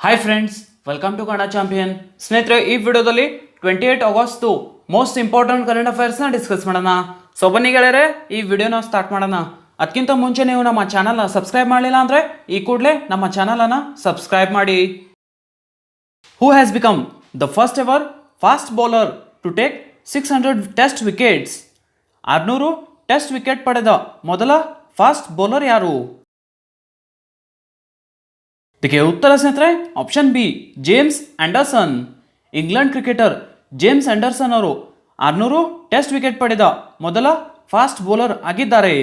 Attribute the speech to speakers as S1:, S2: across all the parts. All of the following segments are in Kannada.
S1: Hi friends, welcome to Kannada champion. ಸ್ನೇಹಿತರೆ, ಈ ವಿಡಿಯೋದಲ್ಲಿ 28 ಆಗಸ್ಟು ಮೋಸ್ಟ್ ಇಂಪಾರ್ಟೆಂಟ್ ಕರೆಂಟ್ ಅಫೇರ್ಸ್ನ ಡಿಸ್ಕಸ್ ಮಾಡೋಣ. ಸೊ ಬನ್ನಿ ಗೆಳೆಯರೆ, ಈ ವಿಡಿಯೋನ ಸ್ಟಾರ್ಟ್ ಮಾಡೋಣ. ಅದಕ್ಕಿಂತ ಮುಂಚೆ ನೀವು ನಮ್ಮ ಚಾನಲ್ನ ಸಬ್ಸ್ಕ್ರೈಬ್ ಮಾಡಲಿಲ್ಲ ಅಂದರೆ ಈ ಕೂಡಲೇ ನಮ್ಮ ಚಾನಲನ್ನು ಸಬ್ಸ್ಕ್ರೈಬ್ ಮಾಡಿ. Who has become the first ever fast bowler to take 600 test wickets? 600 test wicket ಪಡೆದ ಮೊದಲ ಫಾಸ್ಟ್ ಬೌಲರ್ ಯಾರು? देखिए उत्तर स्ನೇಹಿತರೆ option B James Anderson. England cricketer James Anderson ಅವರು 600 ಟೆಸ್ಟ್ ವಿಕೆಟ್ ಪಡೆದ ಮೊದಲ ಫಾಸ್ಟ್ ಬೌಲರ್ ಆಗಿದ್ದಾರೆ.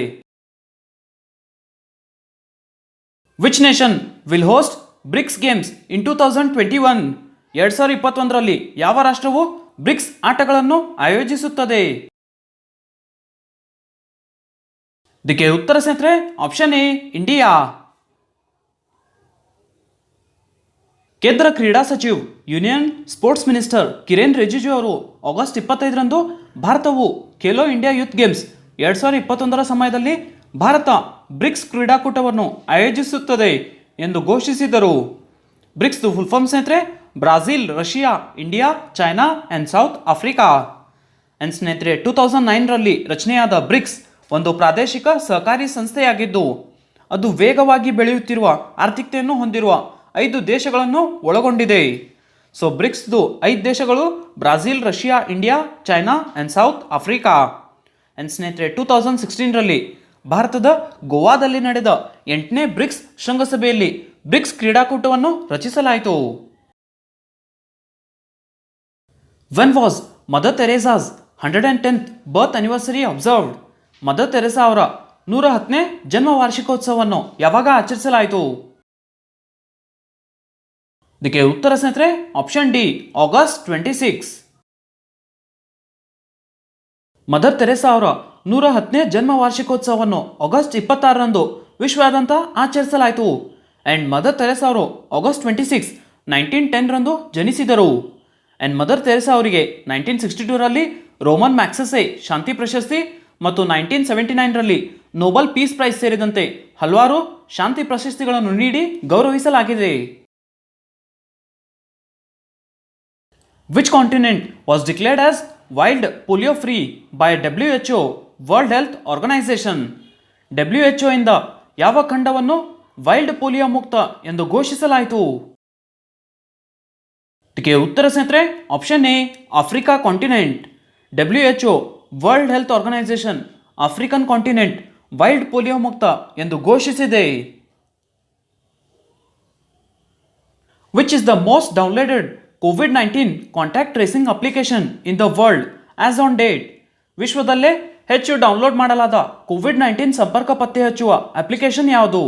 S1: Which nation will host BRICS games in 2021? 2021ರಲ್ಲಿ ಯಾವ ರಾಷ್ಟ್ರವು ಬ್ರಿಕ್ಸ್ ಆಟಗಳನ್ನು ಆಯೋಜಿಸುತ್ತದೆ? ಇದಕ್ಕೆ ಉತ್ತರ ಸ್ನೇಹಿತರೆ ಆಪ್ಷನ್ ಎ ಇಂಡಿಯಾ. ಕೇಂದ್ರ ಕ್ರೀಡಾ ಸಚಿವ್ union sports minister Kiran Rijiju ಅವರು ಆಗಸ್ಟ್ 25ರಂದು ಭಾರತವು ಖೇಲೋ ಇಂಡಿಯಾ ಯೂತ್ ಗೇಮ್ಸ್ 2021ರ ಸಮಯದಲ್ಲಿ ಭಾರತ ಬ್ರಿಕ್ಸ್ ಕ್ರೀಡಾಕೂಟವನ್ನು ಆಯೋಜಿಸುತ್ತದೆ ಎಂದು ಘೋಷಿಸಿದರು. ಬ್ರಿಕ್ಸ್ ಫುಲ್ ಫಾರ್ಮ್ ಸ್ನೇಹಿತರೆ Brazil, Russia, India, China and South Africa. And ಸ್ನೇಹಿತರೆ 2009ರಲ್ಲಿ ರಚನೆಯಾದ ಬ್ರಿಕ್ಸ್ ಒಂದು ಪ್ರಾದೇಶಿಕ ಸಹಕಾರಿ ಸಂಸ್ಥೆಯಾಗಿದ್ದು ಅದು ವೇಗವಾಗಿ ಬೆಳೆಯುತ್ತಿರುವ ಆರ್ಥಿಕತೆಯನ್ನು ಹೊಂದಿರುವ 5 ದೇಶಗಳನ್ನು ಒಳಗೊಂಡಿದೆ. ಸೊ ಬ್ರಿಕ್ಸ್ದು 5 ದೇಶಗಳು Brazil, Russia, India, China and South Africa. And ಸ್ನೇಹಿತರೆ 2016ರಲ್ಲಿ ಭಾರತದ ಗೋವಾದಲ್ಲಿ ನಡೆದ 8ನೇ ಬ್ರಿಕ್ಸ್ ಶೃಂಗಸಭೆಯಲ್ಲಿ ಬ್ರಿಕ್ಸ್ ಕ್ರೀಡಾಕೂಟವನ್ನು ರಚಿಸಲಾಯಿತು. When was Mother Teresa's 110th birth anniversary observed? Mother Teresa ಅವರ 110ನೇ ಜನ್ಮ ವಾರ್ಷಿಕೋತ್ಸವವನ್ನು ಯಾವಾಗ ಆಚರಿಸಲಾಯಿತು? ಇದಕ್ಕೆ ಉತ್ತರ ಸ್ನೇಹಿತರೆ option D August 26. Mother Teresa ಅವರ 110ನೇ ಜನ್ಮ ವಾರ್ಷಿಕೋತ್ಸವವನ್ನು ಆಗಸ್ಟ್ 26ರಂದು ವಿಶ್ವಾದ್ಯಂತ ಆಚರಿಸಲಾಯಿತು. ಆ್ಯಂಡ್ ಮದರ್ ತೆರೇಸಾ ಅವರು ಆಗಸ್ಟ್ 26, 1910ರಂದು ಜನಿಸಿದರು. ಆ್ಯಂಡ್ ಮದರ್ ತೆರೇಸಾ ಅವರಿಗೆ 1962ರಲ್ಲಿ ರೋಮನ್ ಮ್ಯಾಗ್ಸೆಸೆ ಶಾಂತಿ ಪ್ರಶಸ್ತಿ ಮತ್ತು 1979ರಲ್ಲಿ ನೋಬೆಲ್ ಪೀಸ್ ಪ್ರೈಸ್ ಸೇರಿದಂತೆ ಹಲವಾರು ಶಾಂತಿ ಪ್ರಶಸ್ತಿಗಳನ್ನು ನೀಡಿ ಗೌರವಿಸಲಾಗಿದೆ. Which continent was declared as wild polio free by WHO World Health Organization? WHO ಇಂದ ಯಾವ ಖಂಡವನ್ನು ವೈಲ್ಡ್ ಪೋಲಿಯೋ ಮುಕ್ತ ಎಂದು ಘೋಷಿಸಲಾಯಿತು? ಇದಕ್ಕೆ ಉತ್ತರ ಸ್ನೇಹಿತರೆ option A Africa continent. WHO world health organisation African continent wild polio ಮುಕ್ತ ಎಂದು ಘೋಷಿಸಿದೆ. Which is the most downloaded COVID-19 contact tracing application in the world as on date? ವಿಶ್ವದಲ್ಲೇ ಹೆಚ್ಚು ಡೌನ್ಲೋಡ್ ಮಾಡಲಾದ COVID-19 ಸಂಪರ್ಕ ಪತ್ತೆ ಹಚ್ಚುವ ಅಪ್ಲಿಕೇಶನ್ ಯಾವುದು?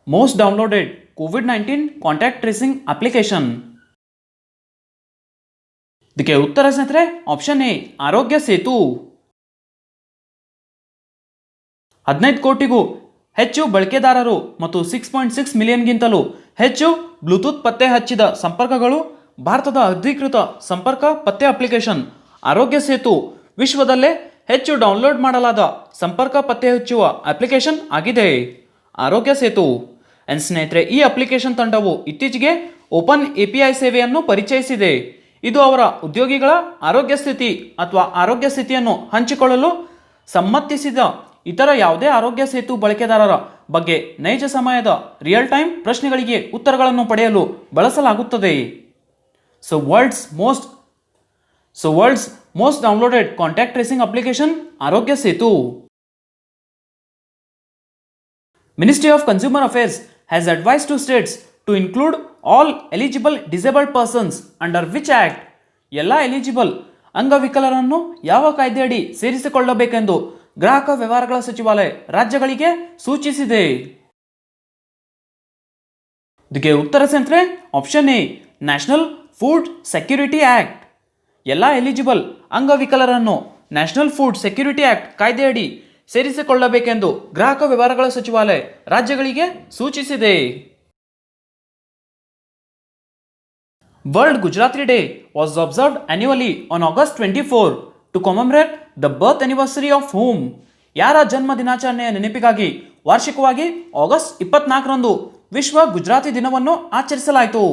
S1: Most downloaded COVID-19 contact tracing application. ಇದಕ್ಕೆ ಉತ್ತರ ಸ್ನೇಹಿತರೆ ಆಪ್ಷನ್ ಎ ಆರೋಗ್ಯ ಸೇತು. 15 ಕೋಟಿಗೂ ಹೆಚ್ಚು ಬಳಕೆದಾರರು ಮತ್ತು 6.6 ಮಿಲಿಯನ್ಗಿಂತಲೂ ಹೆಚ್ಚು ಬ್ಲೂಟೂತ್ ಪತ್ತೆ ಹಚ್ಚಿದ ಸಂಪರ್ಕಗಳು ಭಾರತದ ಅಧಿಕೃತ ಸಂಪರ್ಕ ಪತ್ತೆ ಅಪ್ಲಿಕೇಶನ್ ಆರೋಗ್ಯ ಸೇತು ವಿಶ್ವದಲ್ಲೇ ಹೆಚ್ಚು ಡೌನ್ಲೋಡ್ ಮಾಡಲಾದ ಸಂಪರ್ಕ ಪತ್ತೆ ಹಚ್ಚುವ ಅಪ್ಲಿಕೇಶನ್ ಆಗಿದೆ ಆರೋಗ್ಯ ಸೇತು. ಆ್ಯಂಡ್ ಸ್ನೇಹಿತರೆ ಈ ಅಪ್ಲಿಕೇಶನ್ ತಂಡವು ಇತ್ತೀಚೆಗೆ ಓಪನ್ API ಸೇವೆಯನ್ನು ಪರಿಚಯಿಸಿದೆ. ಇದು ಅವರ ಉದ್ಯೋಗಿಗಳ ಆರೋಗ್ಯ ಸ್ಥಿತಿ ಅಥವಾ ಆರೋಗ್ಯ ಸ್ಥಿತಿಯನ್ನು ಹಂಚಿಕೊಳ್ಳಲು ಸಮ್ಮತಿಸಿದ ಇತರ ಯಾವುದೇ ಆರೋಗ್ಯ ಸೇತು ಬಳಕೆದಾರರ ಬಗ್ಗೆ ನೈಜ ಸಮಯದ ರಿಯಲ್ ಟೈಮ್ ಪ್ರಶ್ನೆಗಳಿಗೆ ಉತ್ತರಗಳನ್ನು ಪಡೆಯಲು ಬಳಸಲಾಗುತ್ತದೆ. So world's most downloaded contact tracing application Aarogya Setu. Ministry of consumer affairs has advise to states to include all eligible disabled persons under which act? ಎಲ್ಲ ಎಲಿಜಿಬಲ್ ಅಂಗವಿಕಲರನ್ನು ಯಾವ ಕಾಯ್ದೆಯಡಿ ಸೇರಿಸಿಕೊಳ್ಳಬೇಕೆಂದು ಗ್ರಾಹಕ ವ್ಯವಹಾರಗಳ ಸಚಿವಾಲಯ ರಾಜ್ಯಗಳಿಗೆ ಸೂಚಿಸಿದೆ. ಇದಕ್ಕೆ ಉತ್ತರ ಸ್ನೇಹಿತರೆ option A national food security act. ಎಲ್ಲ ಎಲಿಜಿಬಲ್ ಅಂಗವಿಕಲರನ್ನು ನ್ಯಾಷನಲ್ ಫುಡ್ ಸೆಕ್ಯೂರಿಟಿ ಆಕ್ಟ್ ಕಾಯ್ದೆಯಡಿ ಸೇರಿಸಿಕೊಳ್ಳಬೇಕೆಂದು ಗ್ರಾಹಕ ವ್ಯವಹಾರಗಳ ಸಚಿವಾಲಯ ರಾಜ್ಯಗಳಿಗೆ ಸೂಚಿಸಿದೆ. World Gujarati day was observed annually on August 24 to commemorate the birth anniversary of whom? ಯಾರ ಜನ್ಮ ದಿನಾಚರಣೆಯ ನೆನಪಿಗಾಗಿ ವಾರ್ಷಿಕವಾಗಿ ಆಗಸ್ಟ್ 24ರಂದು ವಿಶ್ವ ಗುಜರಾತಿ ದಿನವನ್ನು ಆಚರಿಸಲಾಯಿತು?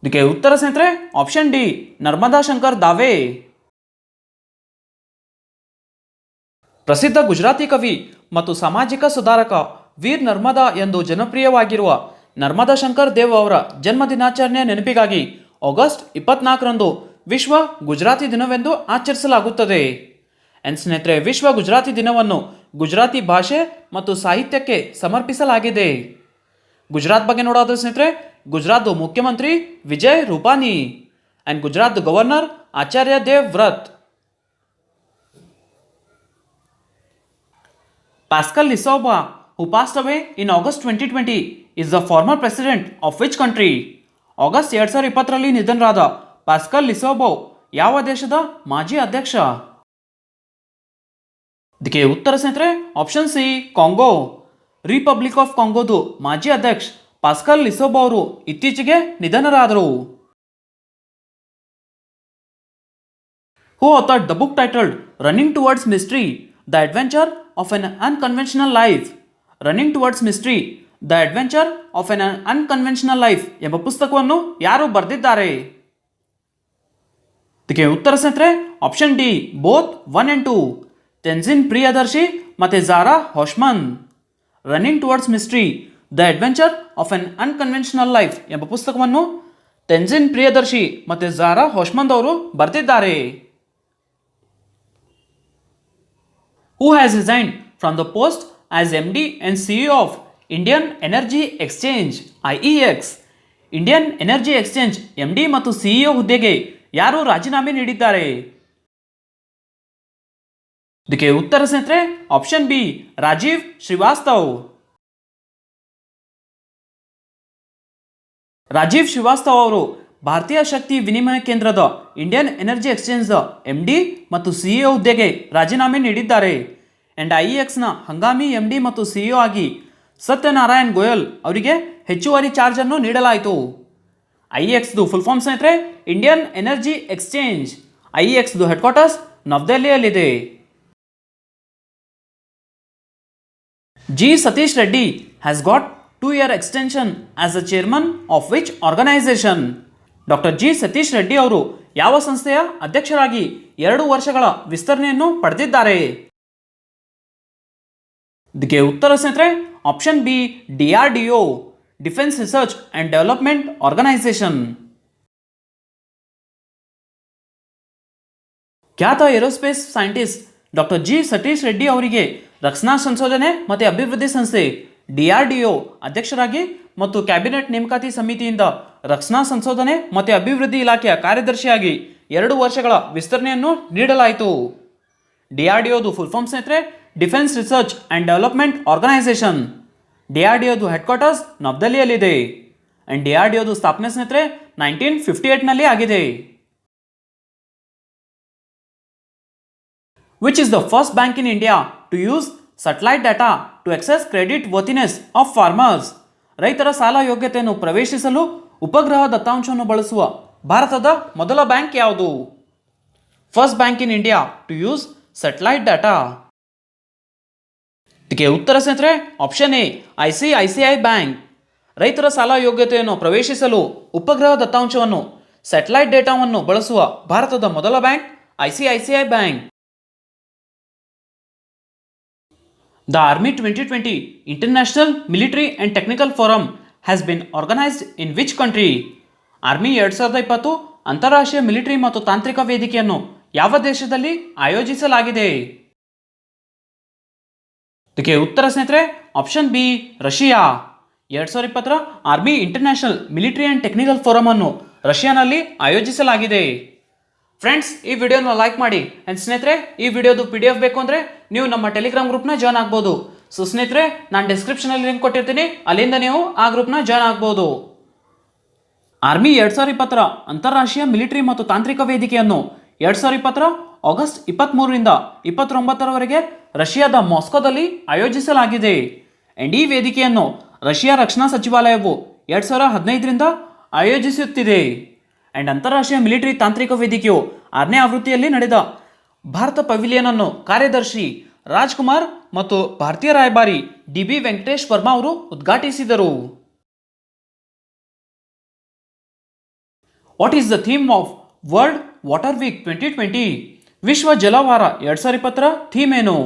S1: ಇದಕ್ಕೆ ಉತ್ತರ ಸ್ನೇಹಿತರೆ ಆಪ್ಷನ್ ಡಿ ನರ್ಮದಾ ಶಂಕರ್ ದಾವೆ. ಪ್ರಸಿದ್ಧ ಗುಜರಾತಿ ಕವಿ ಮತ್ತು ಸಾಮಾಜಿಕ ಸುಧಾರಕ ವೀರ್ ನರ್ಮದಾ ಎಂದು ಜನಪ್ರಿಯವಾಗಿರುವ ನರ್ಮದಾ ಶಂಕರ್ ದೇವ್ ಅವರ ಜನ್ಮ ದಿನಾಚರಣೆಯ ನೆನಪಿಗಾಗಿ ಆಗಸ್ಟ್ 24ರಂದು ವಿಶ್ವ ಗುಜರಾತಿ ದಿನವೆಂದು ಆಚರಿಸಲಾಗುತ್ತದೆ. ಸ್ನೇಹಿತರೆ, ವಿಶ್ವ ಗುಜರಾತಿ ದಿನವನ್ನು ಗುಜರಾತಿ ಭಾಷೆ ಮತ್ತು ಸಾಹಿತ್ಯಕ್ಕೆ ಸಮರ್ಪಿಸಲಾಗಿದೆ. ಗುಜರಾತ್ ಬಗ್ಗೆ ನೋಡೋದು ಸ್ನೇಹಿತರೆ, ಗುಜರಾತ್ ಮುಖ್ಯಮಂತ್ರಿ Vijay Rupani and Gujarat governor Acharya Dev Vrat. Pascal Lissauba, who passed away in August 2020, is the former president of which country? August 2020ರಲ್ಲಿ ನಿಧನರಾದ ಪಾಸ್ಕಲ್ ಲಿಸೋಬೊ ಯಾವ ದೇಶದ ಮಾಜಿ ಅಧ್ಯಕ್ಷ? ಇದಕ್ಕೆ ಉತ್ತರ ಸ್ನೇಹಿತರೆ option C Congo. Republic of ಕಾಂಗೋದು ಮಾಜಿ ಅಧ್ಯಕ್ಷ ಪಾಸ್ಕಲ್ ಲಿಸೋಬೊ ಅವರು ಇತ್ತೀಚೆಗೆ ನಿಧನರಾದರು. Who authored the book titled Running Towards Mystery, The Adventure of an Unconventional Life? Running towards mystery, the adventure of an unconventional life ಎಂಬ ಪುಸ್ತಕವನ್ನು ಯಾರು ಬರೆದಿದ್ದಾರೆ? ಇದಕ್ಕೆ ಉತ್ತರ ಸ್ನೇಹಿತರೆ option D both 1 and 2, Tenzin Priyadarshi ಮತ್ತು Zara Hoshman. Running towards mystery, the adventure of an unconventional life ಎಂಬ ಪುಸ್ತಕವನ್ನು ತೆನ್ಜಿನ್ ಪ್ರಿಯದರ್ಶಿ ಮತ್ತು ಝಾರಾ ಹೋಶ್ಮನ್ ಅವರು ಬರೆದಿದ್ದಾರೆ. Who has resigned from the post as MD and CEO of Indian Energy Exchange IEX? Indian energy exchange MD ಮತ್ತು CEO ಹುದ್ದೆಗೆ ಯಾರು ರಾಜೀನಾಮೆ ನೀಡಿದ್ದಾರೆ? ಇದಕ್ಕೆ ಉತ್ತರ ಸ್ನೇಹಿತರೆ ಆಪ್ಷನ್ ಬಿ ರಾಜೀವ್ ಶ್ರೀವಾಸ್ತವ್. ರಾಜೀವ್ ಶ್ರೀವಾಸ್ತವ್ ಅವರು ಭಾರತೀಯ ಶಕ್ತಿ ವಿನಿಮಯ ಕೇಂದ್ರದ ಇಂಡಿಯನ್ ಎನರ್ಜಿ ಎಕ್ಸ್ಚೇಂಜ್ನ MD ಮತ್ತು CEO ಹುದ್ದೆಗೆ ರಾಜೀನಾಮೆ ನೀಡಿದ್ದಾರೆ. ಆ್ಯಂಡ್ IEXನ ಹಂಗಾಮಿ MD ಮತ್ತು CEO ಆಗಿ ಸತ್ಯನಾರಾಯಣ್ ಗೋಯಲ್ ಅವರಿಗೆ ಹೆಚ್ಚುವರಿ ಚಾರ್ಜ್ ಅನ್ನು ನೀಡಲಾಯಿತು. IEXದು ಫುಲ್ ಫಾರ್ಮ್ ಸ್ನೇಹಿತರೆ ಇಂಡಿಯನ್ ಎನರ್ಜಿ ಎಕ್ಸ್ಚೇಂಜ್. IEXದು ಹೆಡ್ ಕ್ವಾರ್ಟರ್ಸ್ ನವದೆಹಲಿಯಲ್ಲಿದೆ. G. Satish Reddy has got 2-year extension as the chairman of which organization? Doctor G. Satish Reddy ಅವರು ಯಾವ ಸಂಸ್ಥೆಯ ಅಧ್ಯಕ್ಷರಾಗಿ 2 ವರ್ಷಗಳ ವಿಸ್ತರಣೆಯನ್ನು ಪಡೆದಿದ್ದಾರೆ? ಇದಕ್ಕೆ ಉತ್ತರ ಸ್ನೇಹಿತರೆ option B DRDO, defence research and development organisation. ಖ್ಯಾತ aerospace scientist doctor G. Satish Reddy ಅವರಿಗೆ ರಕ್ಷಣಾ ಸಂಶೋಧನೆ ಮತ್ತು ಅಭಿವೃದ್ಧಿ ಸಂಸ್ಥೆ DRDO ಅಧ್ಯಕ್ಷರಾಗಿ ಮತ್ತು ಕ್ಯಾಬಿನೆಟ್ ನೇಮಕಾತಿ ಸಮಿತಿಯಿಂದ ರಕ್ಷಣಾ ಸಂಶೋಧನೆ ಮತ್ತು ಅಭಿವೃದ್ಧಿ ಇಲಾಖೆಯ ಕಾರ್ಯದರ್ಶಿಯಾಗಿ 2 ವರ್ಷಗಳ ವಿಸ್ತರಣೆಯನ್ನು ನೀಡಲಾಯಿತು. DRDOದು ಫುಲ್ ಫಾರ್ಮ್ ಸ್ನೇಹಿತರೆ defence research and development organisation. DRDOದು ಹೆಡ್ ಕ್ವಾರ್ಟರ್ಸ್ ನವದೆಹಲಿಯಲ್ಲಿದೆ. ಆ್ಯಂಡ್ DRDOದು ಸ್ಥಾಪನೆ ಸ್ನೇಹಿತರೆ 1958ನಲ್ಲಿ ಆಗಿದೆ. Which is the first bank in India to use satellite data to access credit worthiness of farmers? ರೈತರ ಸಾಲ ಯೋಗ್ಯತೆಯನ್ನು ಪ್ರವೇಶಿಸಲು ಉಪಗ್ರಹ ದತ್ತಾಂಶವನ್ನು ಬಳಸುವ ಭಾರತದ ಮೊದಲ ಬ್ಯಾಂಕ್ ಯಾವುದು? First bank in India to use satellite data. ಇದಕ್ಕೆ ಉತ್ತರ ಸ್ನೇಹಿತರೆ ಆಪ್ಷನ್ ಎ ICICI ಬ್ಯಾಂಕ್. ರೈತರ ಸಾಲ ಯೋಗ್ಯತೆಯನ್ನು ಪ್ರವೇಶಿಸಲು ಉಪಗ್ರಹ ದತ್ತಾಂಶವನ್ನು ಸ್ಯಾಟಲೈಟ್ ಡೇಟಾವನ್ನು ಬಳಸುವ ಭಾರತದ ಮೊದಲ bank ICICI bank. The Army 2020 International Military and Technical Forum has been organized in which country? Army 2020 ಅಂತಾರಾಷ್ಟ್ರೀಯ ಮಿಲಿಟರಿ ಮತ್ತು ತಾಂತ್ರಿಕ ವೇದಿಕೆಯನ್ನು ಯಾವ ದೇಶದಲ್ಲಿ ಆಯೋಜಿಸಲಾಗಿದೆ? ಇದಕ್ಕೆ ಉತ್ತರ ಸ್ನೇಹಿತರೆ option B Russia. 2020 army international military and technical forum ಅನ್ನು ರಷ್ಯಾನಲ್ಲಿ ಆಯೋಜಿಸಲಾಗಿದೆ. ಫ್ರೆಂಡ್ಸ್, ಈ ವಿಡಿಯೋನ ಲೈಕ್ ಮಾಡಿ. ಆ್ಯಂಡ್ ಸ್ನೇಹಿತರೆ, ಈ ವಿಡಿಯೋದು PDF ಬೇಕು ಅಂದರೆ ನೀವು ನಮ್ಮ ಟೆಲಿಗ್ರಾಮ್ ಗ್ರೂಪ್ನ ಜಾಯ್ನ್ ಆಗ್ಬೋದು. ಸೊ ಸ್ನೇಹಿತರೆ, ನಾನು ಡಿಸ್ಕ್ರಿಪ್ಷನಲ್ಲಿ ಲಿಂಕ್ ಕೊಟ್ಟಿರ್ತೀನಿ, ಅಲ್ಲಿಂದ ನೀವು ಆ ಗ್ರೂಪ್ನ ಜಾಯ್ನ್ ಆಗ್ಬೋದು. ಆರ್ಮಿ 2020 ಅಂತಾರಾಷ್ಟ್ರೀಯ ಮಿಲಿಟರಿ ಮತ್ತು ತಾಂತ್ರಿಕ ವೇದಿಕೆಯನ್ನು 2020 ಆಗಸ್ಟ್ 23ರಿಂದ 29ರವರೆಗೆ ರಷ್ಯಾದ ಮಾಸ್ಕೋದಲ್ಲಿ ಆಯೋಜಿಸಲಾಗಿದೆ. ಆ್ಯಂಡ್ ಈ ವೇದಿಕೆಯನ್ನು ರಷ್ಯಾ ರಕ್ಷಣಾ ಸಚಿವಾಲಯವು 2015ರಿಂದ ಆಯೋಜಿಸುತ್ತಿದೆ. ಆ್ಯಂಡ್ ಅಂತಾರಾಷ್ಟ್ರೀಯ ಮಿಲಿಟರಿ ತಾಂತ್ರಿಕ ವೇದಿಕೆಯು 6ನೇ ಆವೃತ್ತಿಯಲ್ಲಿ ನಡೆದ ಭಾರತ ಪವಿಲಿಯನ್ ಅನ್ನು ಕಾರ್ಯದರ್ಶಿ ರಾಜ್ಕುಮಾರ್ ಮತ್ತು ಭಾರತೀಯ ರಾಯಭಾರಿ ಡಿ.ಬಿ. ವೆಂಕಟೇಶ್ ವರ್ಮಾ ಅವರು ಉದ್ಘಾಟಿಸಿದರು. What is the theme of world water week 2020? ವಿಶ್ವ ಜಲವಾರ 2020 ಥೀಮ್ ಏನು?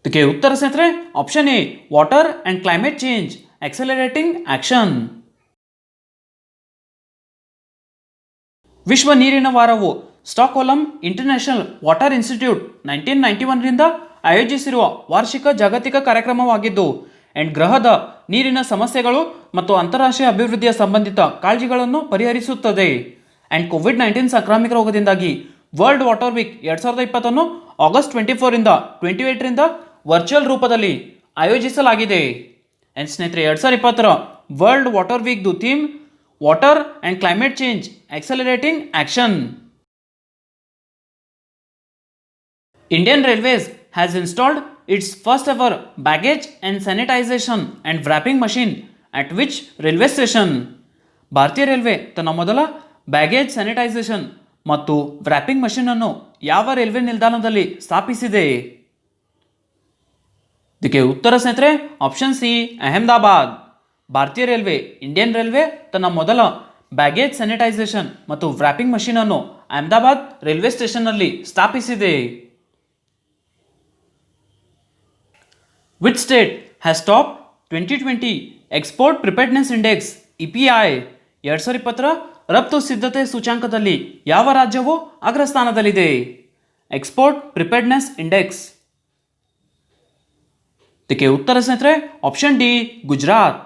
S1: ಇದಕ್ಕೆ ಉತ್ತರ ಸ್ನೇಹಿತರೆ option A water and climate change accelerating action. ವಿಶ್ವ ನೀರಿನ ವಾರವು ಸ್ಟಾಕ್ಹೋಲಂ ಇಂಟರ್ನ್ಯಾಷನಲ್ ವಾಟರ್ ಇನ್ಸ್ಟಿಟ್ಯೂಟ್ 1991ರಿಂದ ಆಯೋಜಿಸಿರುವ ವಾರ್ಷಿಕ ಜಾಗತಿಕ ಕಾರ್ಯಕ್ರಮವಾಗಿದ್ದು ಗ್ರಹದ ನೀರಿನ ಸಮಸ್ಯೆಗಳು ಮತ್ತು ಅಂತಾರಾಷ್ಟ್ರೀಯ ಅಭಿವೃದ್ಧಿಯ ಸಂಬಂಧಿತ ಕಾಳಜಿಗಳನ್ನು ಪರಿಹರಿಸುತ್ತದೆ. ಕೋವಿಡ್-19 ಸಾಂಕ್ರಾಮಿಕ ರೋಗದಿಂದಾಗಿ ವರ್ಲ್ಡ್ ವಾಟರ್ ವೀಕ್ 2020 ಆಗಸ್ಟ್ 24ರಿಂದ 28ರಿಂದ ವರ್ಚುವಲ್ ರೂಪದಲ್ಲಿ ಆಯೋಜಿಸಲಾಗಿದೆ. ಸ್ನೇಹಿತರೆ 2020 ವರ್ಲ್ಡ್ ವಾಟರ್ ವೀಕ್ದು theme water and climate change accelerating action. Indian Railways has installed its first ever baggage and sanitization and wrapping machine at which railway station? ಭಾರತೀಯ ರೈಲ್ವೆ ತನ್ನ ಮೊದಲ ಬ್ಯಾಗೇಜ್ ಸ್ಯಾನಿಟೈಸೇಷನ್ ಮತ್ತು ವ್ರಾಪಿಂಗ್ ಮಷೀನ್ ಅನ್ನು ಯಾವ ರೈಲ್ವೆ ನಿಲ್ದಾಣದಲ್ಲಿ ಸ್ಥಾಪಿಸಿದೆ? ಇದಕ್ಕೆ ಉತ್ತರ ಸ್ನೇಹಿತರೆ ಆಪ್ಷನ್ ಸಿ ಅಹಮದಾಬಾದ್. ಭಾರತೀಯ ರೈಲ್ವೆ ಇಂಡಿಯನ್ ರೈಲ್ವೆ ತನ್ನ ಮೊದಲ ಬ್ಯಾಗೇಜ್ ಸ್ಯಾನಿಟೈಸೇಷನ್ ಮತ್ತು ವ್ರಾಪಿಂಗ್ ಮಷೀನ್ ಅನ್ನು ಅಹಮದಾಬಾದ್ ರೈಲ್ವೆ ಸ್ಟೇಷನ್ನಲ್ಲಿ ಸ್ಥಾಪಿಸಿದೆ. Which state has topped 2020 Export Preparedness Index EPI? 2020 ರಫ್ತು ಸಿದ್ಧತೆ ಸೂಚ್ಯಂಕದಲ್ಲಿ ಯಾವ ರಾಜ್ಯವು ಅಗ್ರಸ್ಥಾನದಲ್ಲಿದೆ? Export preparedness index. ಇದಕ್ಕೆ ಉತ್ತರ ಸ್ನೇಹಿತರೆ option D Gujarat.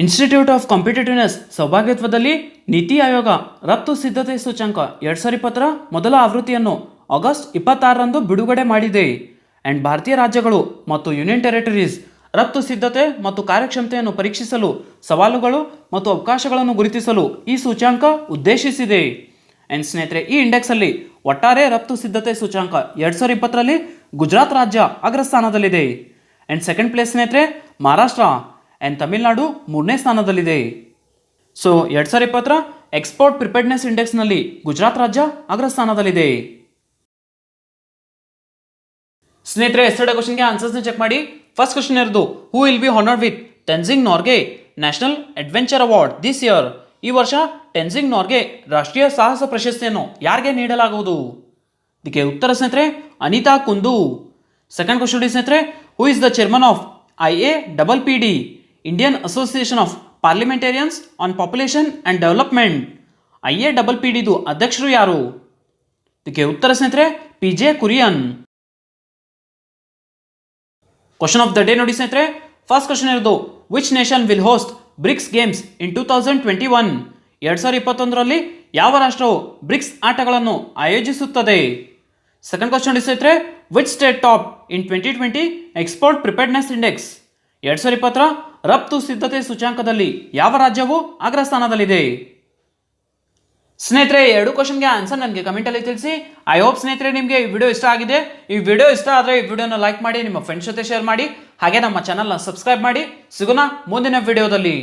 S1: Institute of competitiveness ಸೌಭಾಗ್ಯತ್ವದಲ್ಲಿ ನೀತಿ ಆಯೋಗ ರಫ್ತು ಸಿದ್ಧತೆ ಸೂಚ್ಯಂಕ 2020 ಮೊದಲ ಆವೃತ್ತಿಯನ್ನು ಆಗಸ್ಟ್ 26ರಂದು ಬಿಡುಗಡೆ ಮಾಡಿದೆ. ಭಾರತೀಯ ರಾಜ್ಯಗಳು ಮತ್ತು ಯೂನಿಯನ್ ಟೆರಿಟರೀಸ್ ರಫ್ತು ಸಿದ್ಧತೆ ಮತ್ತು ಕಾರ್ಯಕ್ಷಮತೆಯನ್ನು ಪರೀಕ್ಷಿಸಲು ಸವಾಲುಗಳು ಮತ್ತು ಅವಕಾಶಗಳನ್ನು ಗುರುತಿಸಲು ಈ ಸೂಚ್ಯಂಕ ಉದ್ದೇಶಿಸಿದೆ. ಸ್ನೇಹಿತರೆ ಈ ಇಂಡೆಕ್ಸ್ ಅಲ್ಲಿ ಒಟ್ಟಾರೆ ರಫ್ತು ಸಿದ್ಧತೆ ಸೂಚ್ಯಂಕ 2020ರಲ್ಲಿ ಗುಜರಾತ್ ರಾಜ್ಯ ಅಗ್ರಸ್ಥಾನದಲ್ಲಿದೆ. ಸೆಕೆಂಡ್ ಪ್ಲೇಸ್ ಸ್ನೇಹಿತರೆ ಮಹಾರಾಷ್ಟ್ರ ತಮಿಳುನಾಡು 3ನೇ ಸ್ಥಾನದಲ್ಲಿದೆ. ಸೊ 2020 ಎಕ್ಸ್ಪೋರ್ಟ್ ಪ್ರಿಪೇರ್ಡ್ನೆಸ್ ಇಂಡೆಕ್ಸ್ನಲ್ಲಿ ಗುಜರಾತ್ ರಾಜ್ಯ ಅಗ್ರಸ್ಥಾನದಲ್ಲಿದೆ. ಸ್ನೇಹಿತರೆ ಎಸ್ಟರ್ಡೇ ಕ್ವಶನ್ಗೆ ಆನ್ಸರ್ಸ್ನ ಚೆಕ್ ಮಾಡಿ. ಫಸ್ಟ್ ಕ್ವಶನ್ ಇರೋದು who will be honoured with Tenzing Norgay national adventure award this year? ಈ ವರ್ಷ ಟೆನ್ಜಿಂಗ್ ನಾರ್ಗೆ ರಾಷ್ಟ್ರೀಯ ಸಾಹಸ ಪ್ರಶಸ್ತಿಯನ್ನು ಯಾರಿಗೆ ನೀಡಲಾಗುವುದು? ಇದಕ್ಕೆ ಉತ್ತರ ಸ್ನೇಹಿತರೆ ಅನಿತಾ ಕುಂದು. ಸೆಕೆಂಡ್ ಕ್ವಶನ್ ಸ್ನೇಹಿತರೆ who is the chairman of IAPPD Indian association of parliamentarians on population and development? IAPPDದು ಅಧ್ಯಕ್ಷರು ಯಾರು? ಇದಕ್ಕೆ ಉತ್ತರ ಸ್ನೇಹಿತರೆ PJ Kurien. Question of the day ನೋಡಿ ಸ್ನೇಹಿತರೆ ಫಸ್ಟ್ ಕ್ವಶನ್ ಇರೋದು which nation will host BRICS games in 2021? 2021ರಲ್ಲಿ ಯಾವ ರಾಷ್ಟ್ರವು ಬ್ರಿಕ್ಸ್ ಆಟಗಳನ್ನು ಆಯೋಜಿಸುತ್ತದೆ? ಸೆಕೆಂಡ್ ಕ್ವಶನ್ ಸ್ನೇಹಿತರೆ which state top in 2020 export preparedness index? 2020 ರಫ್ತು ಸಿದ್ಧತೆ ಸೂಚ್ಯಂಕದಲ್ಲಿ ಯಾವ ರಾಜ್ಯವು ಅಗ್ರಸ್ಥಾನದಲ್ಲಿದೆ? ಸ್ನೇಹಿತರೆ ಎರಡು ಕ್ವಶನ್ಗೆ ಆನ್ಸರ್ ನನಗೆ ಕಮೆಂಟಲ್ಲಿ ತಿಳಿಸಿ. ಐ ಹೋಪ್ ಸ್ನೇಹಿತರೆ ನಿಮಗೆ ಈ ವಿಡಿಯೋ ಇಷ್ಟ ಆಗಿದೆ. ಈ ವಿಡಿಯೋ ಇಷ್ಟ ಆದರೆ ಈ ವಿಡಿಯೋನ ಲೈಕ್ ಮಾಡಿ, ನಿಮ್ಮ ಫ್ರೆಂಡ್ಸ್ ಜೊತೆ ಶೇರ್ ಮಾಡಿ, ಹಾಗೆ ನಮ್ಮ ಚಾನಲ್ನ ಸಬ್ಸ್ಕ್ರೈಬ್ ಮಾಡಿ. ಸಿಗೋಣ ಮುಂದಿನ ವಿಡಿಯೋದಲ್ಲಿ.